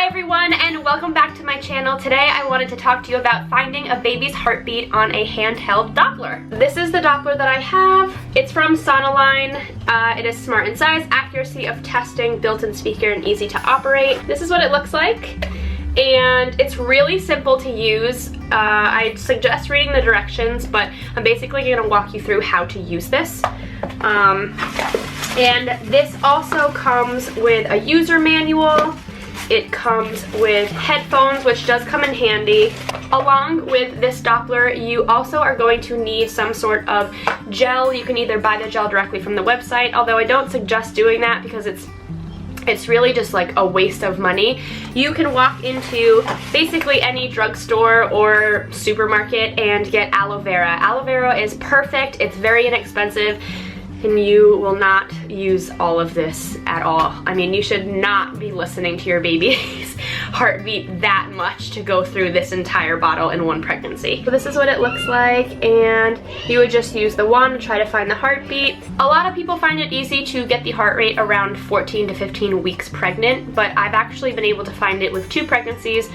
Hi everyone, and welcome back to my channel. Today I wanted to talk to you about finding a baby's heartbeat on a handheld Doppler. This is the Doppler that I have. It's from Sonoline. It is smart in size, accuracy of testing, built-in speaker, and easy to operate. This is what it looks like, and it's really simple to use. I suggest reading the directions, but I'm basically going to walk you through how to use this. And this also comes with a user manual. It comes with headphones, which does come in handy. Along with this Doppler, you also are going to need some sort of gel. You can either buy the gel directly from the website, although I don't suggest doing that because it's really just like a waste of money. You can walk into basically any drugstore or supermarket and get aloe vera. Aloe vera is perfect, it's very inexpensive, and you will not use all of this at all. I mean, you should not be listening to your baby's heartbeat that much to go through this entire bottle in one pregnancy. So this is what it looks like, and you would just use the wand to try to find the heartbeat. A lot of people find it easy to get the heart rate around 14 to 15 weeks pregnant, but I've actually been able to find it with 2 pregnancies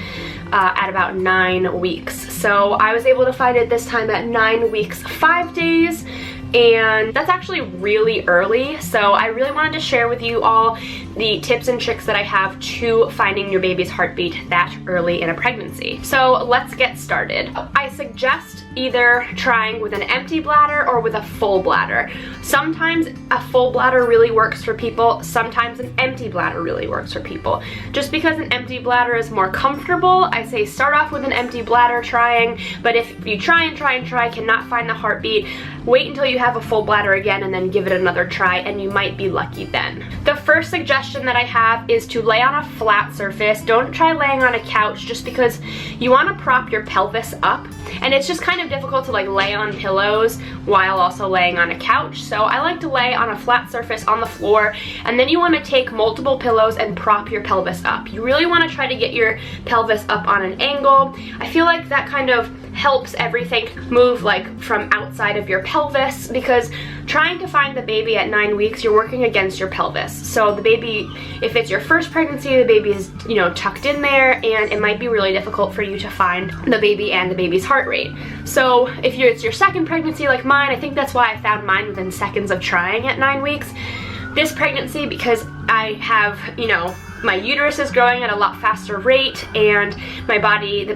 at about 9 weeks. So I was able to find it this time at 9 weeks, 5 days, and that's actually really early. So I really wanted to share with you all the tips and tricks that I have to finding your baby's heartbeat that early in a pregnancy. So let's get started. I suggest either trying with an empty bladder or with a full bladder. Sometimes a full bladder really works for people, sometimes an empty bladder really works for people. Just because an empty bladder is more comfortable, I say start off with an empty bladder trying, but if you try and try, cannot find the heartbeat, wait until you have a full bladder again and then give it another try, and you might be lucky then. The first suggestion that I have is to lay on a flat surface. Don't try laying on a couch just because you want to prop your pelvis up, and it's just kind of difficult to like lay on pillows while also laying on a couch. So I like to lay on a flat surface on the floor, and then you want to take multiple pillows and prop your pelvis up. You really want to try to get your pelvis up on an angle. I feel like that kind of helps everything move like from outside of your pelvis, because trying to find the baby at 9 weeks, you're working against your pelvis. So the baby, if it's your first pregnancy, the baby is, you know, tucked in there, and it might be really difficult for you to find the baby and the baby's heart rate. So if it's your second pregnancy like mine, I think that's why I found mine within seconds of trying at 9 weeks. This pregnancy, because I have, you know, my uterus is growing at a lot faster rate, and my body,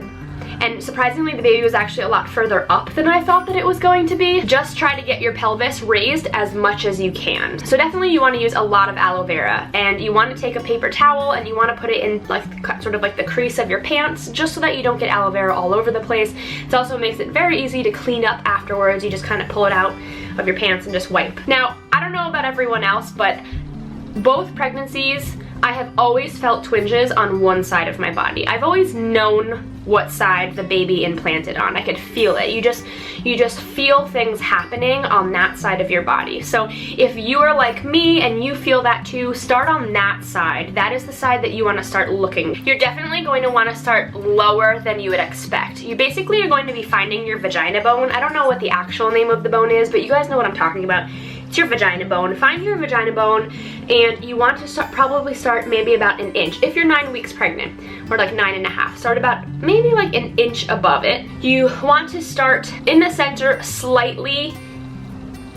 and surprisingly the baby was actually a lot further up than I thought that it was going to be. Just try to get your pelvis raised as much as you can. So definitely you want to use a lot of aloe vera, and you want to take a paper towel and you want to put it in like sort of like the crease of your pants, just so that you don't get aloe vera all over the place. It also makes it very easy to clean up afterwards. You just kind of pull it out of your pants and just wipe. Now, I don't know about everyone else, but both pregnancies I have always felt twinges on one side of my body. I've always known what side the baby implanted on. I could feel it. You just feel things happening on that side of your body. So if you are like me and you feel that too, start on that side. That is the side that you want to start looking. You're definitely going to want to start lower than you would expect. You basically are going to be finding your vagina bone. I don't know what the actual name of the bone is, but you guys know what I'm talking about. It's your vagina bone. Find your vagina bone, and you want to probably start maybe about an inch. If you're 9 weeks pregnant, or like 9.5, start about maybe like an inch above it. You want to start in the center slightly,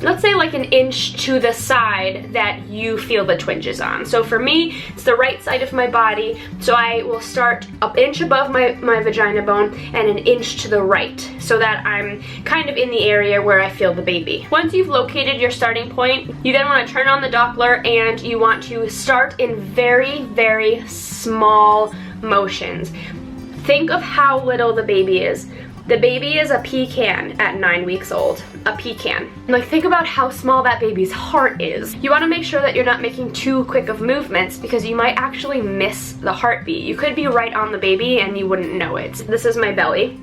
let's say like an inch to the side that you feel the twinges on. So for me, it's the right side of my body, so I will start an inch above my vagina bone and an inch to the right, so that I'm kind of in the area where I feel the baby. Once you've located your starting point, you then want to turn on the Doppler, and you want to start in very, very small motions. Think of how little the baby is. The baby is a pecan at 9 weeks old. A pecan. Like, think about how small that baby's heart is. You want to make sure that you're not making too quick of movements, because you might actually miss the heartbeat. You could be right on the baby and you wouldn't know it. This is my belly.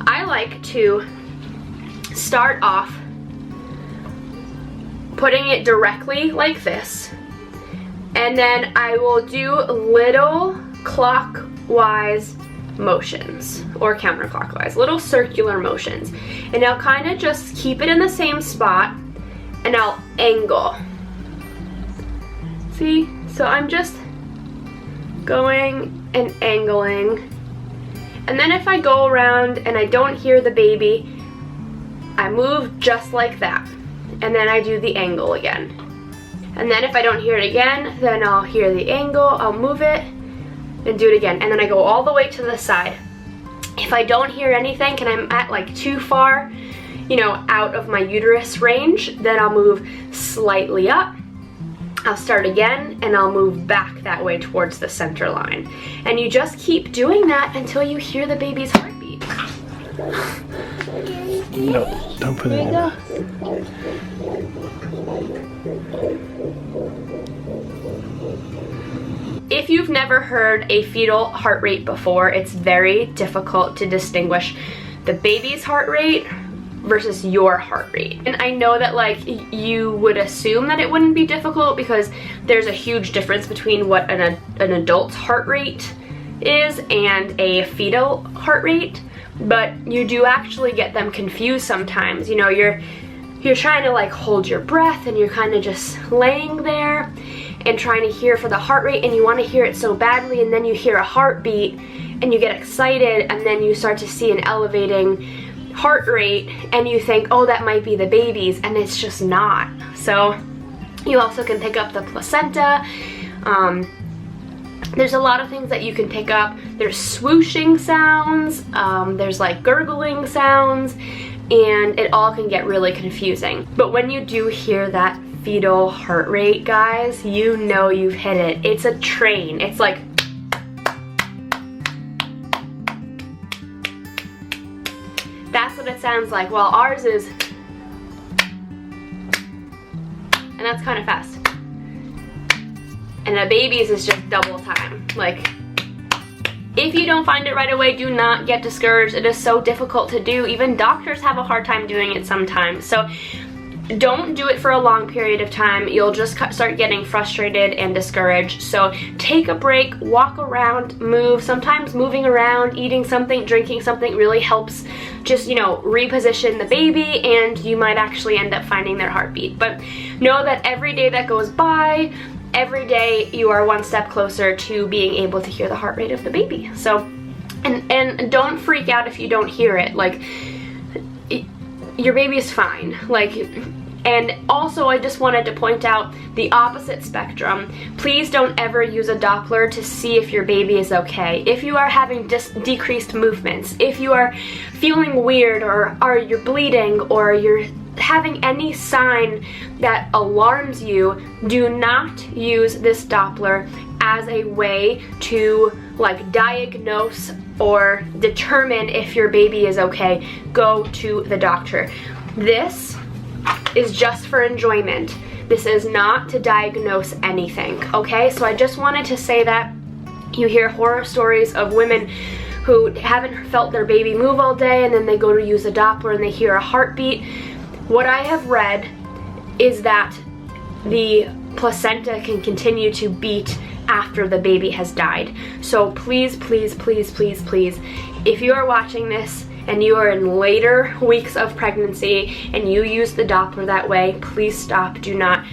I like to start off putting it directly like this, and then I will do little clockwise motions, or counterclockwise, little circular motions, and I'll kind of just keep it in the same spot, and I'll angle. See? So I'm just going and angling. And then if I go around and I don't hear the baby, I move just like that. And then I do the angle again. And then if I don't hear it again, then I'll hear the angle, I'll move it, and do it again. And then I go all the way to the side. If I don't hear anything and I'm at like too far, you know, out of my uterus range, then I'll move slightly up. I'll start again and I'll move back that way towards the center line. And you just keep doing that until you hear the baby's heartbeat. No, don't put it in. If you've never heard a fetal heart rate before, it's very difficult to distinguish the baby's heart rate versus your heart rate. And I know that like you would assume that it wouldn't be difficult because there's a huge difference between what an adult's heart rate is and a fetal heart rate, but you do actually get them confused sometimes. You know, you're trying to like hold your breath and you're kind of just laying there and trying to hear for the heart rate, and you want to hear it so badly, and then you hear a heartbeat and you get excited, and then you start to see an elevating heart rate and you think, oh, that might be the baby's, and it's just not. So you also can pick up the placenta. There's a lot of things that you can pick up. There's swooshing sounds, there's like gurgling sounds, and it all can get really confusing. But when you do hear that fetal heart rate, guys, you know you've hit it. It's a train. It's like, that's what it sounds like. Well, ours is, and that's kind of fast. And a baby's is just double time. Like, if you don't find it right away, do not get discouraged. It is so difficult to do. Even doctors have a hard time doing it sometimes. So don't do it for a long period of time. You'll just start getting frustrated and discouraged. So take a break, walk around, move. Sometimes moving around, eating something, drinking something really helps just, you know, reposition the baby, and you might actually end up finding their heartbeat. But know that every day that goes by, every day you are one step closer to being able to hear the heart rate of the baby. So, and don't freak out if you don't hear it. Like, your baby is fine. Like, and also I just wanted to point out the opposite spectrum. Please don't ever use a Doppler to see if your baby is okay. If you are having decreased movements, if you are feeling weird, or you're bleeding, or you're having any sign that alarms you, do not use this Doppler as a way to like diagnose or determine if your baby is okay. Go to the doctor. This is just for enjoyment. This is not to diagnose anything, okay? So I just wanted to say that. You hear horror stories of women who haven't felt their baby move all day, and then they go to use a Doppler and they hear a heartbeat. What I have read is that the placenta can continue to beat after the baby has died. So please, please, please, please, please, if you are watching this and you are in later weeks of pregnancy and you use the Doppler that way, please stop. Do not.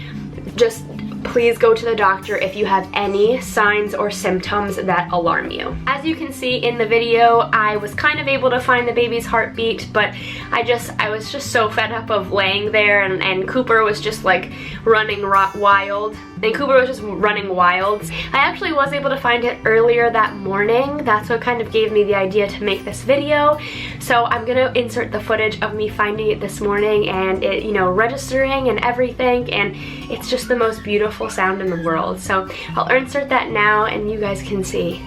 Just please go to the doctor if you have any signs or symptoms that alarm you. As you can see in the video, I was kind of able to find the baby's heartbeat, but I was just so fed up of laying there, and Cooper was just like running wild. I actually was able to find it earlier that morning. That's what kind of gave me the idea to make this video. So I'm gonna insert the footage of me finding it this morning and it, you know, registering and everything, and it's just the most beautiful sound in the world. So I'll insert that now and you guys can see.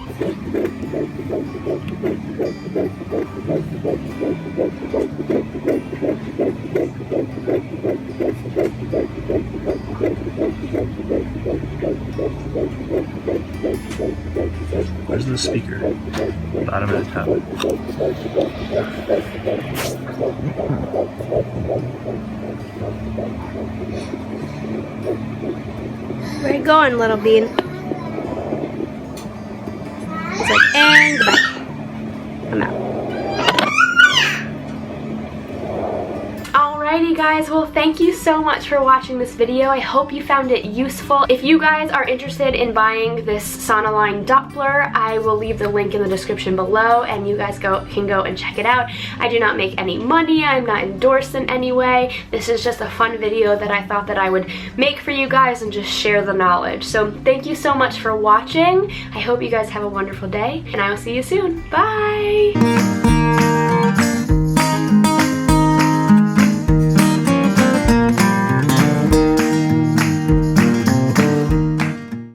Where's the speaker? Bottom of the top. Where you going, little bean? It's like, and goodbye. I'm out. Alrighty guys, guys, well, thank you so much for watching this video. I hope you found it useful. If you guys are interested in buying this Sonoline Doppler, I will leave the link in the description below and you guys can go and check it out. I do not make any money. I'm not endorsed in any way. This is just a fun video that I thought that I would make for you guys and just share the knowledge. So thank you so much for watching. I hope you guys have a wonderful day and I will see you soon. Bye!